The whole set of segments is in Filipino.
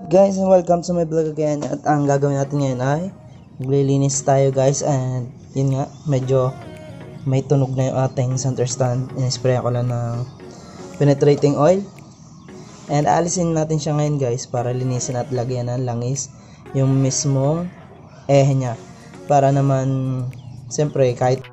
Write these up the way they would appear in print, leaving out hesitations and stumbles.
Guys, and welcome sa my vlog again. At ang gagawin natin ngayon ay maglilinis tayo guys. And yun nga, medyo may tunog na yung ating center stand. In-spray ko lang ng penetrating oil. And alisin natin siya ngayon guys, para linisin at lagyan ng langis yung mismong niya. Para naman, siyempre kahit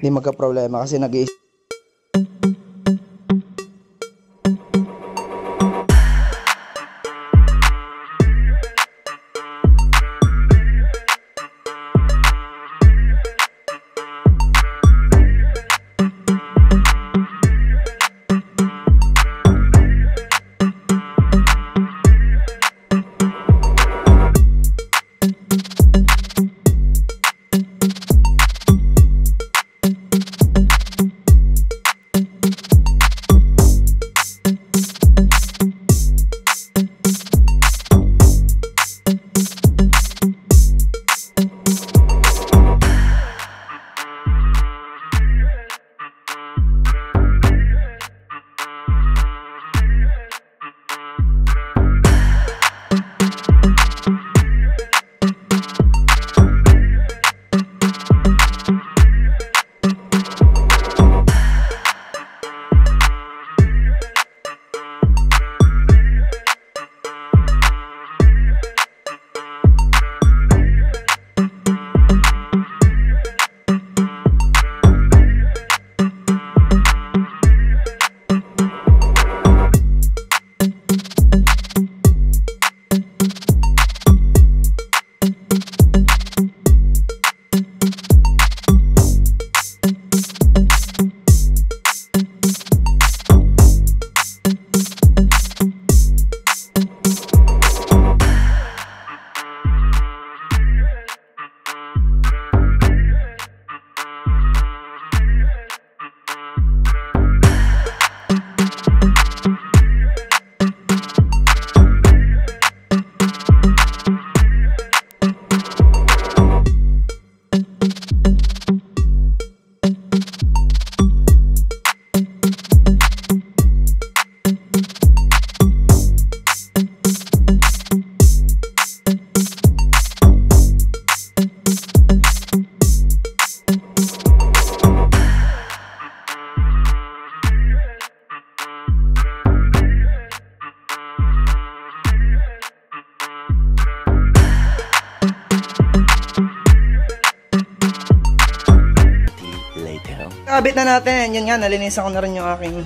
hindi magka-problema kasi nakabit na natin. Yun nga, nalinisan ko na rin yung aking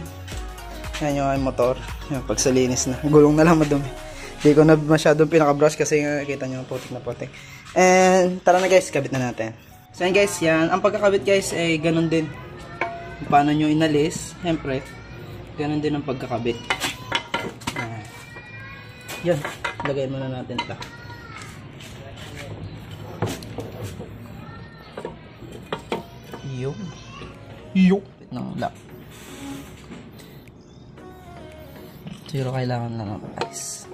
motor. Yan, pag sa linis na. Gulong na lang madumi. Hindi ko na masyadong pinaka-brush kasi kita nyo putik na putik. And tara na guys, kabit na natin. So yan guys, yan. Ang pagkakabit guys ay ganun din. Paano nyo inalis, siyempre, ganun din ang pagkakabit. Yan, lagay muna natin ito. Yung ng lock. Siguro kailangan lang guys.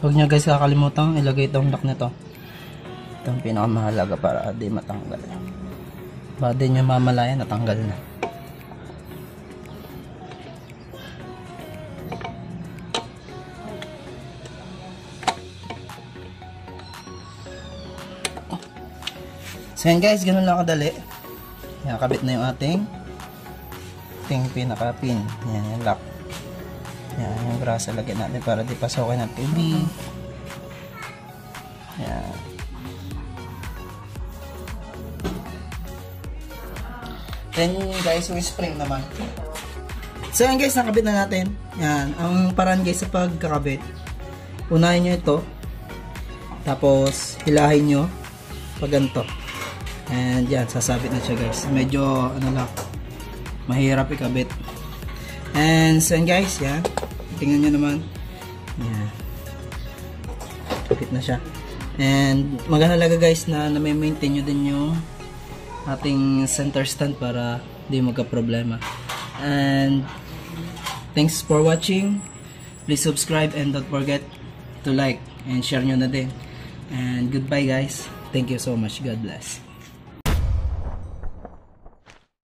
Huwag nyo guys kakalimutan ilagay itong lock nito. Ito ang pinakamahalaga para di matanggal. Baka di nyo mamalayan natanggal na. So yan guys, ganun lang kadali. Nakabit na yung ating pinaka-pin. Yan, yung lock. Yan, yung braso lagyan natin para di pasokin ng tubig. Yan. Then guys, yung spring naman. So yan guys, nakabit na natin. Yan, ang paraan guys sa pagkakabit. Unahin nyo ito. Tapos, hilahin nyo pag ganito. And yan, sasabit na siya guys. Medyo, mahirap ikabit. And so yan guys, yan. Tingnan nyo naman. Yan. Kapit na siya. And magandang guys na may maintain nyo din yung ating center stand para di magka-problema. And thanks for watching. Please subscribe and don't forget to like and share nyo na din. And goodbye guys. Thank you so much. God bless.